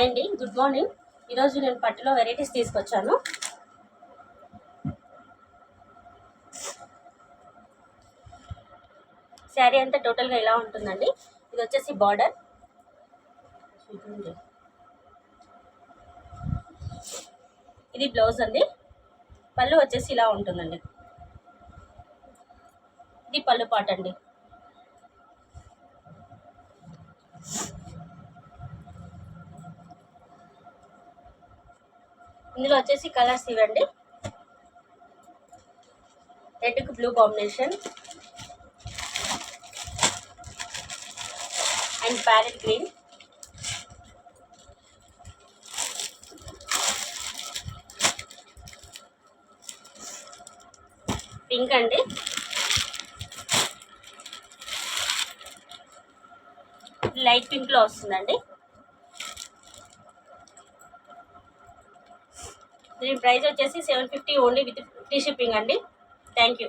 Hi అండి, good morning. ఈరోజు నేను పట్టులో వెరైటీస్ తీసుకొచ్చాను. శారీ అంతా టోటల్గా ఇలా ఉంటుందండి. ఇది వచ్చేసి బార్డర్, ఇది బ్లౌజ్ అండి. పళ్ళు వచ్చేసి ఇలా ఉంటుందండి. ఇది పళ్ళు పాట అండి. ఇందులో వచ్చేసి కలర్స్ ఇవ్వండి. రెడ్కు blue combination and parrot green, pink అండి, లైట్ పింక్ లో వస్తుందండి. దీని ప్రైస్ వచ్చేసి 750 ఓన్లీ విత్ ఫ్రీ షిప్పింగ్ అండి. Thank you.